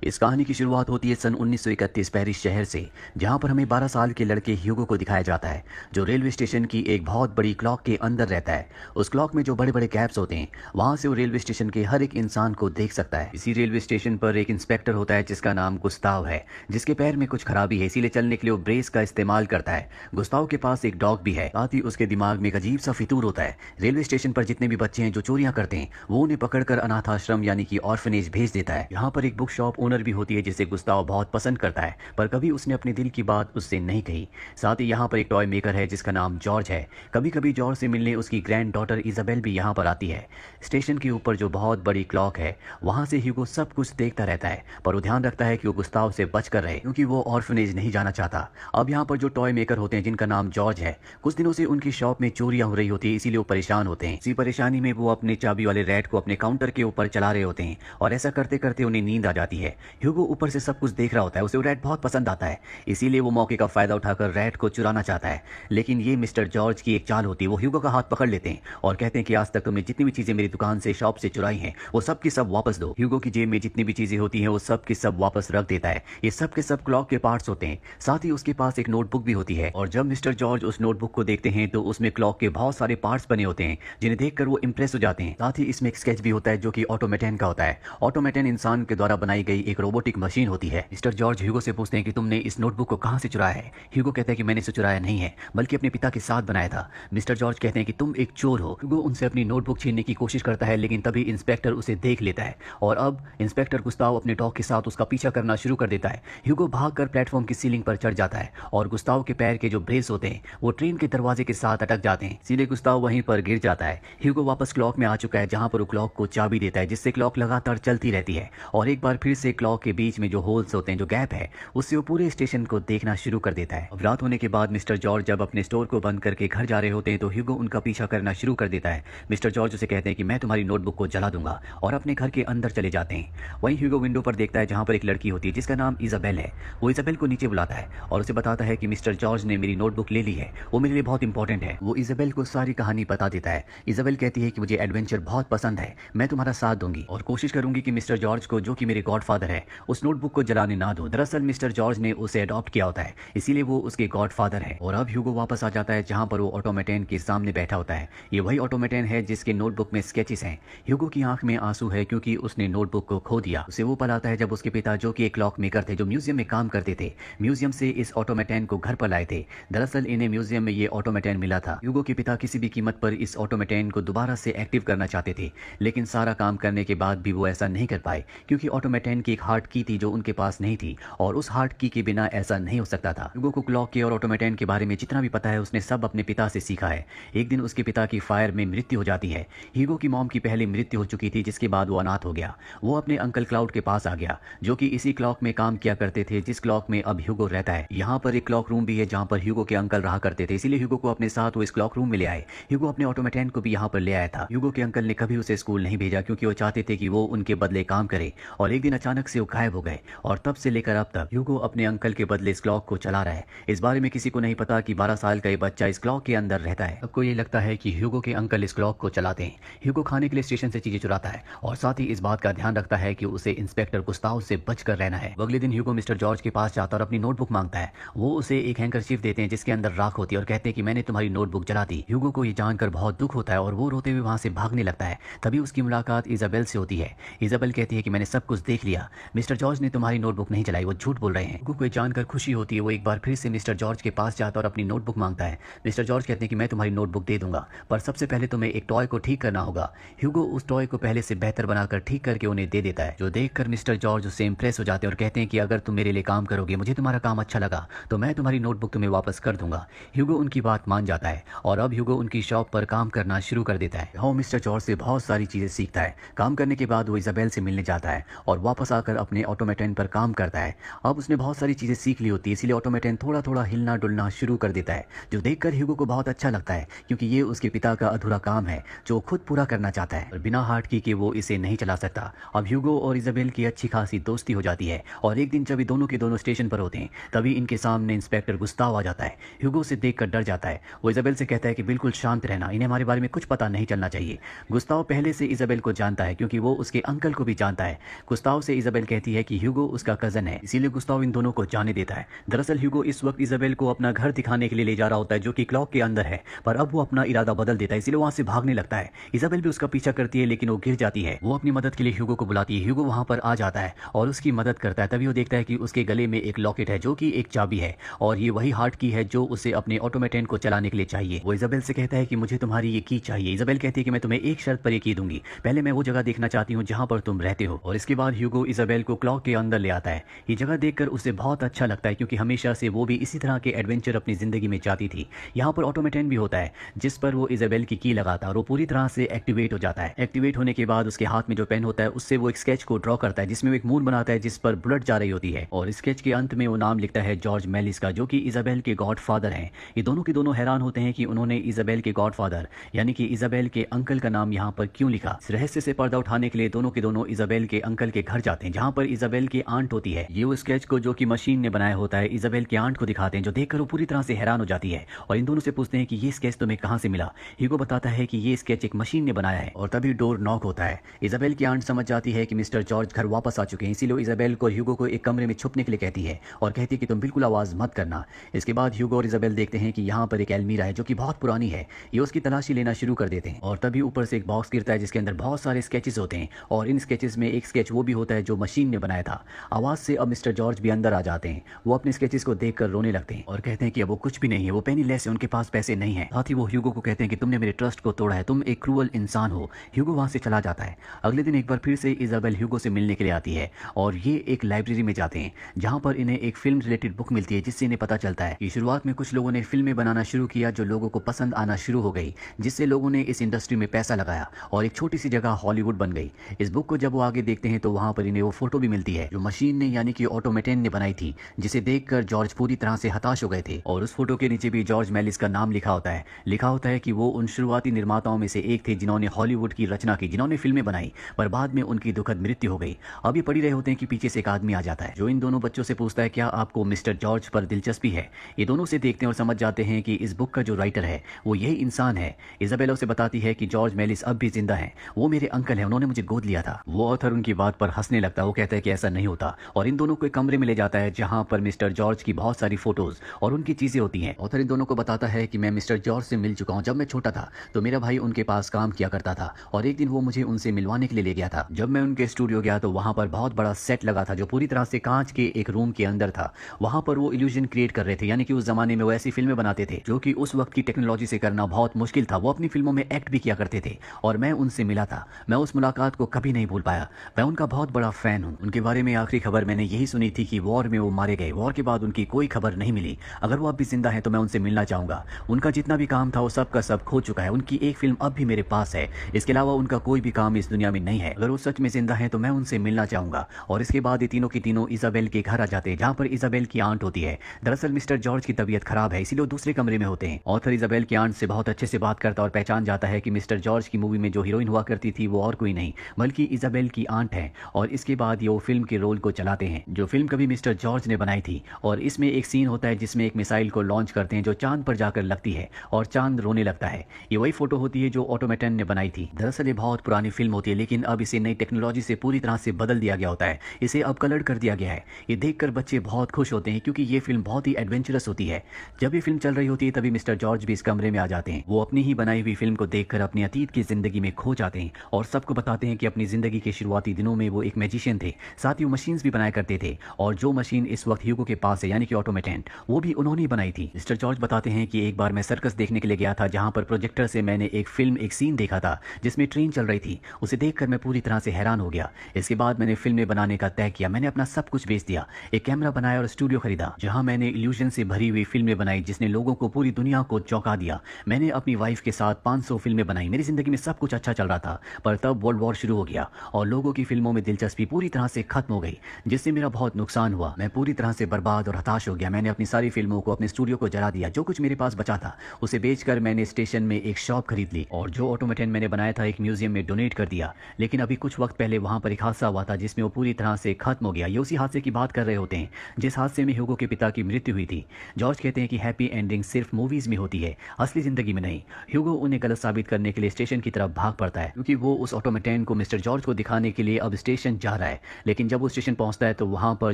इस कहानी की शुरुआत होती है सन 1931 पेरिस शहर से, जहां पर हमें 12 साल के लड़के ह्यूगो को दिखाया जाता है, जो रेलवे स्टेशन की एक बहुत बड़ी क्लॉक के अंदर रहता है। उस क्लॉक में जो बड़े बड़े गैप्स होते हैं, वहां से वो रेलवे स्टेशन के हर एक इंसान को देख सकता है। इसी रेलवे स्टेशन पर एक इंस्पेक्टर होता है जिसका नाम गुस्ताव है, जिसके पैर में कुछ खराबी है, इसीलिए चलने के लिए वो ब्रेस का इस्तेमाल करता है। गुस्ताव के पास एक डॉग भी है, साथ ही उसके दिमाग में एक अजीब सा फितूर होता है। रेलवे स्टेशन पर जितने भी बच्चे हैं जो चोरियां करते हैं, वो उन्हें पकड़कर अनाथ आश्रम यानी कि ऑर्फनेज भेज देता है। यहाँ पर एक बुक शॉप ओनर भी होती है जिसे गुस्ताव बहुत पसंद करता है, पर कभी उसने अपने दिल की बात उससे नहीं कही। साथ ही यहाँ पर एक टॉय मेकर है जिसका नाम जॉर्ज है। कभी कभी जॉर्ज से मिलने उसकी ग्रैंड डॉटर इजाबेल भी यहाँ पर आती है। स्टेशन के ऊपर जो बहुत बड़ी क्लॉक है, वहां से ह्यूगो सब कुछ देखता रहता है, पर वो ध्यान रखता है कि वो गुस्ताव से बच कर रहे, क्योंकि वो ऑर्फनेज नहीं जाना चाहता। अब यहाँ पर जो टॉय मेकर होते हैं जिनका नाम जॉर्ज है, कुछ दिनों से उनकी शॉप में चोरियां हो रही होती है, इसीलिए वो परेशान होते हैं। इसी परेशानी में वो अपने चाबी वाले रैट को अपने काउंटर के ऊपर चला रहे होते हैं, और ऐसा करते करते उन्हें नींद आ जाती है। ह्यूगो ऊपर से सब कुछ देख रहा होता है, उसे वो रैट बहुत पसंद आता है, इसीलिए वो मौके का फायदा उठाकर रैट को चुराना चाहता है। लेकिन ये मिस्टर जॉर्ज की एक चाल होती है। वो ह्यूगो का हाथ पकड़ लेते हैं और कहते हैं कि आज तक तुमने जितनी भी चीजें मेरी दुकान से, शॉप से चुराई हैं, वो सब की सब वापस दो। ह्यूगो की जेब में जितनी भी चीजें होती हैं, वो सब की सब वापस रख देता है। ये सब के सब क्लॉक के पार्ट्स होते हैं। साथ ही उसके पास एक नोटबुक भी होती है, और जब मिस्टर जॉर्ज उस नोटबुक को देखते हैं तो उसमें क्लॉक के बहुत सारे पार्ट्स बने होते हैं, जिन्हें देखकर वो इंप्रेस हो जाते हैं। साथ ही इसमें एक स्केच भी होता है जो कि ऑटोमेटन का होता है। ऑटोमेटन इंसान के द्वारा बनाई गई एक रोबोटिक मशीन होती है। मिस्टर जॉर्ज ह्यूगो से पूछते हैं कि तुमने इस नोटबुक को कहां से चुराया है। ह्यूगो कहता है कि मैंने इसे चुराया नहीं है, बल्कि अपने पिता के साथ बनाया था। मिस्टर जॉर्ज कहते हैं कि तुम एक चोर हो। ह्यूगो उनसे अपनी नोटबुक छीनने की कोशिश करता है, लेकिन तभी इंस्पेक्टर उसे देख लेता है, और अब इंस्पेक्टर गुस्ताव अपने डॉग के साथ उसका पीछा करना शुरू कर देता है। ह्यूगो भागकर प्लेटफॉर्म की सीलिंग पर चढ़ जाता है, और गुस्ताव के पैर के जो ब्रेस होते हैं वो ट्रेन के दरवाजे के साथ अटक जाते हैं, इसीलिए गुस्ताव वहीं पर गिर जाता है। ह्यूगो वापस क्लॉक में आ चुका है, जहां पर वो क्लॉक को चाबी देता है, जिससे क्लॉक लगातार चलती रहती है, और एक बार फिर से क्लॉक के बीच में जो होल्स होते हैं, जो गैप है, उससे वो पूरे स्टेशन को देखना शुरू कर देता है। अब रात होने के बाद मिस्टर जॉर्ज जब अपने स्टोर को बंद करके घर जा रहे होते हैं तो ह्यूगो उनका पीछा करना शुरू कर देता है। मिस्टर जॉर्ज उसे कहते हैं कि मैं तुम्हारी नोटबुक को जला दूंगा, और अपने घर के अंदर चले जाते हैं। वहीं ह्यूगो विंडो पर देखता है जहां पर एक लड़की होती है जिसका नाम इजाबेल है। वो इजाबेल को नीचे बुलाता है और उसे बताता है कि मिस्टर जॉर्ज ने मेरी नोटबुक ले ली है, वो मेरे लिए बहुत इंपॉर्टेंट है। वो इजाबेल को सारी कहानी बता देता है। इजाबेल कहती है कि मुझे एडवेंचर बहुत पसंद है, मैं तुम्हारा साथ दूंगी और कोशिश करूंगी कि मिस्टर जॉर्ज को, जो कि मेरे गॉडफादर है, उस नोटबुक को जलाने ना दो। दरअसल मिस्टर जॉर्ज ने उसे अडॉप्ट किया होता है, इसीलिए वो उसके गॉडफादर है। और अब ह्यूगो वापस आ जाता है जहां पर वो ऑटोमेटन के सामने बैठा होता है। ये वही ऑटोमेटन है जिसके नोटबुक में स्केचेस हैं। ह्यूगो की आंख में आंसू है क्योंकि उसने नोटबुक को खो दिया। उसे वो पल आता है जब उसके पिता, जो कि एक क्लॉक मेकर थे, जो म्यूजियम में काम करते थे, म्यूजियम से इस ऑटोमेटन को घर पर लाए थे। दरअसल इन्हें म्यूजियम में ये ऑटोमेटन मिला था। ह्यूगो के पिता किसी भी कीमत पर इस ऑटोमेटन को दोबारा से एक्टिव करना चाहते थे, लेकिन सारा काम करने के बाद भी वो ऐसा नहीं कर पाए, क्योंकि ऑटोमेटन की एक हार्ट की थी जो उनके पास नहीं थी, और उस हार्ट की के बिना ऐसा नहीं हो सकता था। ह्यूगो को क्लॉक के और ऑटोमेटन के बारे में जितना भी पता है, उसने सब अपने पिता से सीखा है। एक दिन उसके पिता की फायर में मृत्यु हो जाती है। ह्यूगो की मॉम की पहले मृत्यु हो चुकी थी, जिसके बाद वो अनाथ हो गया। वो अपने अंकल क्लाउड के पास आ गया, जो कि इसी क्लॉक में काम किया करते थे जिस क्लॉक में अब ह्यूगो रहता है। यहाँ पर एक क्लॉक रूम भी है जहाँ पर ह्यूगो के अंकल रहा करते थे, इसीलिए ह्यूगो को अपने साथ वो इस क्लॉक रूम में ले आए। ह्यूगो अपने ऑटोमेटन को भी यहाँ पर ले आया था। ह्यूगो के अंकल ने कभी उसे स्कूल नहीं भेजा, क्योंकि वो चाहते थे कि वो उनके बदले काम करे, और एक दिन अचानक से वो गायब हो गए, और तब से लेकर अब तक ह्यूगो अपने अंकल के बदले इस क्लॉक को चला रहा है। इस बारे में किसी को नहीं पता कि 12 साल का ये बच्चा इस क्लॉक के अंदर रहता है। सबको ये लगता है कि ह्यूगो के अंकल इस क्लॉक को चलाते हैं। ह्यूगो खाने के लिए स्टेशन से चीजें चुराता है, और साथ ही इस बात का ध्यान रखता है कि उसे इंस्पेक्टर गुस्ताव से बचकर रहना है। अगले दिन ह्यूगो मिस्टर जॉर्ज के पास जाता और अपनी नोटबुक मांगता है। वो उसे एक हैंकरचीफ देते हैं जिसके अंदर राख होती है, और कहते हैं कि मैंने तुम्हारी नोटबुक जला दी। ह्यूगो को ये जानकर बहुत दुख होता है, और वो रोते हुए वहां से भागने लगता है। तभी उसकी मुलाकात इजाबेल से होती है। इजाबेल कहती है कि मैंने सब कुछ देख लिया, मिस्टर जॉर्ज ने तुम्हारी नोटबुक नहीं जलाई, वो झूठ बोल रहे हैं। ह्यूगो को जानकर खुशी होती है। वो एक बार फिर से मिस्टर जॉर्ज के पास जाता और अपनी नोटबुक मांगता है। मिस्टर जॉर्ज कहते हैं कि मैं तुम्हारी नोटबुक दे दूंगा, पर सबसे पहले तुम्हें एक टॉय को ठीक करना होगा। ह्यूगो उस टॉय को पहले से बेहतर बनाकर ठीक करके उन्हें दे देता है, जो देखकर मिस्टर जॉर्ज उससे इंप्रेस हो जाते हैं और कहते हैं कि अगर तुम मेरे लिए काम करोगे, मुझे तुम्हारा काम अच्छा लगा, तो मैं तुम्हारी नोटबुक तुम्हें वापस कर दूंगा। ह्यूगो उनकी बात मान जाता है, और अब ह्यूगो उनकी शॉप पर काम करना शुरू कर देता है। वो मिस्टर जॉर्ज से बहुत सारी चीजें सीखता है। काम करने के बाद वो इजाबेल से मिलने जाता है, और वापस आकर अपने ऑटोमेटन पर काम करता है। अब उसने बहुत सारी चीजें सीख ली होती है, इसीलिए ऑटोमेटन थोड़ा थोड़ा हिलना डुलना शुरू कर देता है, जो देखकर ह्यूगो को बहुत अच्छा लगता है, क्योंकि ये उसके पिता का अधूरा काम है जो खुद पूरा करना चाहता है, और बिना हार्ट की के वो इसे नहीं चला सकता। अब ह्यूगो और इजाबेल की अच्छी खासी दोस्ती हो जाती है, और एक दिन जब ये दोनों के दोनों स्टेशन पर होते हैं, तभी इनके सामने इंस्पेक्टर गुस्ताव आ जाता है। ह्यूगो से देखकर डर जाता है। वो इजाबेल से कहता है कि बिल्कुल शांत रहना, इन्हें हमारे बारे में कुछ पता नहीं चलना चाहिए। गुस्ताव पहले से इजाबेल को जानता है, क्योंकि वो उसके अंकल को भी जानता है। गुस्ताव से इजाबेल इजाबेल कहती है कि ह्यूगो उसका कजन है, इसीलिए गुस्ताव इन दोनों को जाने देता है। दरअसल ह्यूगो इस वक्त इजाबेल को अपना घर दिखाने के लिए ले जा रहा होता है जो कि क्लॉक के अंदर है, पर अब वो अपना इरादा बदल देता है, इसीलिए वहां से भागने लगता है। इजाबेल भी उसका पीछा करती है लेकिन वो गिर जाती है। वो अपनी मदद के लिए ह्यूगो को बुलाती है। ह्यूगो वहां पर आ जाता है और उसकी मदद करता है। तभी वो देखता है कि उसके गले में एक लॉकेट है जो कि एक चाबी है और ये वही हार्ट की है जो उसे अपने ऑटोमेटन को चलाने के लिए चाहिए। वो इजाबेल से कहता है कि मुझे तुम्हारी ये की चाहिए। इजाबेल कहती है कि मैं तुम्हें एक शर्त पर ये की दूंगी, पहले मैं वो जगह देखना चाहती हूँ जहां पर तुम रहते हो। और इसके बाद ह्यूगो इजाबेल को क्लॉक के अंदर ले आता है। ये जगह देखकर उसे बहुत अच्छा लगता है क्योंकि हमेशा से वो भी इसी तरह के एडवेंचर अपनी जिंदगी में चाहती थी। यहाँ पर ऑटोमेटन भी होता है जिस पर वो इजाबेल की लगाता है और वो पूरी तरह से एक्टिवेट हो जाता है। एक्टिवेट होने के बाद उसके हाथ में जो पेन होता है उससे वो एक स्केच को ड्रॉ करता है जिसमें वो एक मून बनाता है जिस पर बुलेट जा रही होती है और स्केच के अंत में वो नाम लिखता है जॉर्ज मेलिस का, जो कि इजाबेल के गॉडफादर हैं। ये दोनों के दोनों हैरान होते हैं कि उन्होंने इजाबेल के गॉडफादर यानी कि इजाबेल के अंकल का नाम यहाँ पर क्यों लिखा। इस रहस्य से पर्दा उठाने के लिए दोनों के दोनों इजाबेल के अंकल के घर जाते हैं जहाँ पर इजाबेल की आंट होती है। ये वो स्केच को जो कि मशीन ने बनाया होता है इजाबेल की आंट को दिखाते हैं, जो देखकर वो पूरी तरह से हैरान हो जाती है और इन दोनों से पूछते हैं कि ये स्केच तुम्हें कहाँ से मिला। ह्यूगो बताता है कि ये स्केच एक मशीन ने बनाया है और तभी डोर नॉक होता है। इजाबेल की आंट समझ जाती है कि मिस्टर जॉर्ज घर वापस आ चुके हैं, इसीलिए इजाबेल को ह्यूगो को एक कमरे में छुपने के लिए कहती है और कहती है कि तुम बिल्कुल आवाज मत करना। इसके बाद ह्यूगो और इजाबेल देखते हैं कि यहाँ पर एक अलमीरा है जो कि बहुत पुरानी है। ये उसकी तलाशी लेना शुरू कर देते हैं और तभी ऊपर से एक बॉक्स गिरता है जिसके अंदर बहुत सारे स्केचेस होते हैं और इन स्केचेस में एक स्केच वो भी होता है जो मशीन ने बनाया था। आवाज से अब मिस्टर जॉर्ज भी अंदर आ जाते हैं। वो अपने स्केचेस को देखकर रोने लगते हैं और कहते हैं कि अब वो कुछ भी नहीं है, वो पेनीलेस है, उनके पास पैसे नहीं है। साथ ही वो ह्यूगो को कहते हैं कि तुमने मेरे ट्रस्ट को तोड़ा है, तुम एक क्रूअल इंसान हो। ह्यूगो वहां से चला जाता है। अगले दिन एक बार फिर से इजाबेल ह्यूगो से मिलने के लिए आती है और ये एक लाइब्रेरी में जाते हैं जहां पर इन्हें एक फिल्म रिलेटेड बुक मिलती है जिससे इन्हें पता चलता है कि शुरुआत में कुछ लोगों ने फिल्में बनाना शुरू किया जो लोगों को पसंद आना शुरू हो गई, जिससे लोगों ने इस इंडस्ट्री में पैसा लगाया और एक छोटी सी जगह हॉलीवुड बन गई। इस बुक को जब वो आगे देखते हैं तो वहां पर इन्हें वो फोटो भी मिलती है जो मशीन ने यानी कि ऑटोमेटन ने बनाई थी, जिसे देखकर जॉर्ज पूरी तरह से हताश हो गए थे। और उस फोटो के नीचे भी जॉर्ज मेलिस का नाम लिखा होता है। लिखा होता है कि वो उन शुरुआती निर्माताओं में से एक थे जिन्होंने हॉलीवुड की रचना की, जिन्होंने फिल्में बनाई, पर बाद में उनकी दुखद मृत्यु हो गई। अब ये पढ़ी रहे होते हैं कि पीछे से एक आदमी आ जाता है जो इन दोनों बच्चों से पूछता है क्या आपको मिस्टर जॉर्ज पर दिलचस्पी है। ये दोनों से देखते हैं और समझ जाते हैं कि इस बुक का जो राइटर है वो यही इंसान है। इजाबेला उसे बताती है कि जॉर्ज मेलिस अब भी जिंदा है, वो मेरे अंकल है, उन्होंने मुझे गोद लिया था। वो ऑथर उनकी बात पर हंसने लगता है। वो कहता है कि ऐसा नहीं होता और इन दोनों को एक कमरे में ले जाता है जहां पर मिस्टर जॉर्ज की बहुत सारी फोटोज और उनकी चीजें होती हैं। ऑथर इन दोनों को बताता है कि मैं मिस्टर जॉर्ज से मिल चुका हूं। जब मैं छोटा था तो मेरा भाई उनके पास काम किया करता था और एक दिन वो मुझे उनसे मिलवाने के लिए ले गया था। जब मैं उनके स्टूडियो गया तो वहां पर बहुत बड़ा सेट लगा था जो पूरी तरह से कांच के एक रूम के अंदर था। वहां पर वो इल्यूजन क्रिएट कर रहे थे, यानी कि उस जमाने में वो ऐसी फिल्में बनाते थे जो कि उस वक्त की टेक्नोलॉजी से करना बहुत मुश्किल था। वो अपनी फिल्मों में एक्ट भी किया करते थे और मैं उनसे मिला था। मैं उस मुलाकात को कभी नहीं भूल पाया। मैं उनका बहुत बड़ा फैन हूँ। उनके बारे में आखिरी खबर मैंने यही सुनी थी कि वॉर में वो मारे गए। वॉर के बाद उनकी कोई खबर नहीं मिली। अगर वो अब भी जिंदा है तो मैं उनसे मिलना चाहूंगा। उनका जितना भी काम था वो सब का सब खो चुका है। उनकी एक फिल्म अब भी मेरे पास है, इसके अलावा उनका कोई भी काम इस दुनिया में नहीं है। अगर वो सच में जिंदा है तो मैं उनसे मिलना चाहूंगा। और इसके बाद ये तीनों की तीनों इजाबेल के घर आ जाते हैं जहां पर इजाबेल की आंट होती है। दरअसल मिस्टर जॉर्ज की तबीयत खराब है, इसीलिए वो दूसरे कमरे में होते हैं। ऑथर इजाबेल की आंट से बहुत अच्छे से बात करता और पहचान जाता है कि मिस्टर जॉर्ज की मूवी में जो हीरोइन हुआ करती थी वो और कोई नहीं बल्कि इजाबेल की आंट है। और इसके बाद ये वो फिल्म के रोल को चलाते हैं जो फिल्म कभी मिस्टर जॉर्ज ने बनाई थी। और इसमें एक सीन होता है जिसमें एक मिसाइल को लॉन्च करते हैं जो चांद पर जाकर लगती है और चांद रोने लगता है। ये वही फोटो होती है जो ऑटोमेटन ने बनाई थी। दरअसल ये बहुत पुरानी फिल्म होती है लेकिन अब इसे नई टेक्नोलॉजी से पूरी तरह से बदल दिया गया होता है। इसे अब कलर कर दिया गया है। ये देखकर बच्चे बहुत खुश होते हैं क्योंकि ये फिल्म बहुत ही एडवेंचरस होती है। जब ये फिल्म चल रही होती है तभी मिस्टर जॉर्ज भी इस कमरे में आ जाते हैं। वो अपनी ही बनाई हुई फिल्म को देखकर अपनी अतीत की जिंदगी में खो जाते हैं और सबको बताते हैं कि अपनी जिंदगी के शुरुआती दिनों में वो एक मैजिशियन थे, साथ ही वो मशीन्स भी बनाया करते थे और जो मशीन इस वक्त ह्यूगो के पास है यानी कि ऑटोमेटन, वो भी उन्होंने ही बनाई थी। मिस्टर जॉर्ज बताते हैं कि एक बार मैं सर्कस देखने के लिए गया था जहां पर प्रोजेक्टर से मैंने एक सीन देखा था जिसमें ट्रेन चल रही थी। उसे देखकर मैं पूरी तरह से हैरान हो गया। इसके बाद मैंने फिल्में बनाने का तय किया। मैंने अपना सब कुछ बेच दिया, एक कैमरा बनाया और स्टूडियो खरीदा जहां मैंने इल्यूजन से भरी हुई फिल्में बनाई जिसने लोगों को पूरी दुनिया को चौंका दिया। मैंने अपनी वाइफ के साथ 500 फिल्में बनाई। मेरी जिंदगी में सब कुछ अच्छा चल रहा था, पर तब वर्ल्ड वॉर शुरू हो गया और लोगों की फिल्मों में दिलचस्पी पूरी तरह से खत्म हो गई, जिससे मेरा बहुत नुकसान हुआ। मैं पूरी तरह से बर्बाद और हताश हो गया। मैंने अपनी सारी फिल्मों को, अपने स्टूडियो को जला दिया। जो कुछ मेरे पास बचा था उसे बेचकर मैंने स्टेशन में एक शॉप खरीद ली और जो ऑटोमेटन मैंने बनाया था एक म्यूजियम में डोनेट कर दिया। लेकिन अभी कुछ वक्त पहले वहां पर एक हादसा हुआ था जिसमें वो पूरी तरह से खत्म हो गया। ये उसी हादसे की बात कर रहे होते हैं जिस हादसे में ह्यूगो के पिता की मृत्यु हुई थी। जॉर्ज कहते हैं कि हैप्पी एंडिंग सिर्फ मूवीज में होती है, असली जिंदगी में नहीं। ह्यूगो उन्हें गलत साबित करने के लिए स्टेशन की तरफ भाग पड़ता है क्योंकि वो उस ऑटोमेटन को मिस्टर जॉर्ज को दिखाने के लिए अब स्टेशन जा रहा रहा है। लेकिन जब वो स्टेशन पहुंचता है तो वहां पर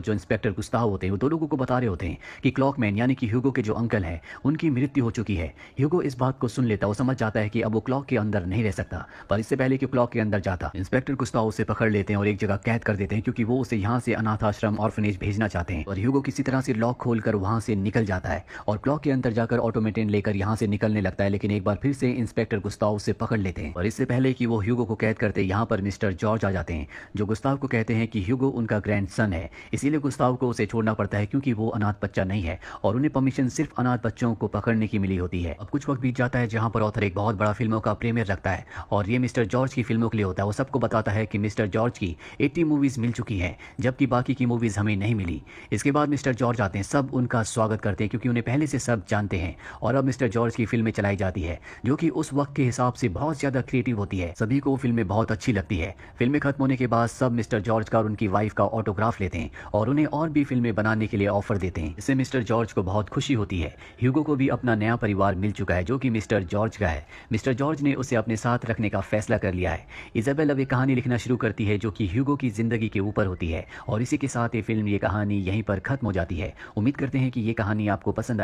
जो इंस्पेक्टर गुस्ताव होते हैं वो दो लोगों को बता रहे होते हैं कि क्लॉकमैन यानी कि ह्यूगो के जो अंकल हैं उनकी मृत्यु हो चुकी है। ह्यूगो इस बात को सुन लेता, वो समझ जाता है कि अब वो क्लॉक के अंदर नहीं रह सकता, पर इससे पहले कि क्लॉक के अंदर जाता इंस्पेक्टर गुस्ताव उसे पकड़ लेते हैं और एक जगह कैद कर देते हैं क्योंकि वो उसे यहाँ से अनाथ आश्रम ऑर्फनेज भेजना चाहते हैं। और ह्यूगो किसी तरह से लॉक खोलकर वहां से निकल जाता है और क्लॉक के अंदर जाकर ऑटोमेटन लेकर यहाँ से निकलने लगता है। लेकिन एक बार फिर से इंस्पेक्टर गुस्ताव उसे पकड़ लेते हैं और इससे पहले कि वो ह्यूगो को कैद करते यहाँ पर मिस्टर जॉर्ज आ जाते हैं जो गुस्ताव को कहते हैं कि ह्यूगो उनका ग्रैंडसन है, इसीलिए गुस्ताव को उसे छोड़ना पड़ता है क्योंकि वो अनाथ बच्चा नहीं है और उन्हें परमिशन सिर्फ अनाथ बच्चों को पकड़ने की मिली होती है। अब कुछ वक्त बीत जाता है जहां पर ऑथर एक बहुत बड़ा फिल्मों का प्रीमियर रखता है और ये मिस्टर जॉर्ज की फिल्मों के लिए होता है। वो सबको बताता है कि मिस्टर जॉर्ज की 80 मूवीज मिल चुकी हैं जबकि बाकी की मूवीज हमें नहीं मिली। इसके बाद मिस्टर जॉर्ज आते हैं, सब उनका स्वागत करते हैं क्योंकि उन्हें पहले से सब जानते हैं और अब मिस्टर जॉर्ज की फिल्में चलाई जाती है जो कि उस वक्त के हिसाब से बहुत ज्यादा क्रिएटिव होती है। सभी को फिल्में बहुत अच्छी लगती है। फिल्में खत्म होने के बाद सब मिस्टर जॉर्ज का और उनकी वाइफ का ऑटोग्राफ लेते हैं और उन्हें और भी फिल्में बनाने के लिए ऑफर देते हैं। इससे मिस्टर जॉर्ज को बहुत खुशी होती है। ह्यूगो को भी अपना नया परिवार मिल चुका है जो कि मिस्टर जॉर्ज का है। मिस्टर जॉर्ज ने उसे अपने साथ रखने का फैसला कर लिया है। इजाबेल अब एक कहानी लिखना शुरू करती है जो कि ह्यूगो की जिंदगी के ऊपर होती है और इसी के साथ ये फिल्म, ये कहानी यहीं पर खत्म हो जाती है। उम्मीद करते हैं कि ये कहानी आपको पसंद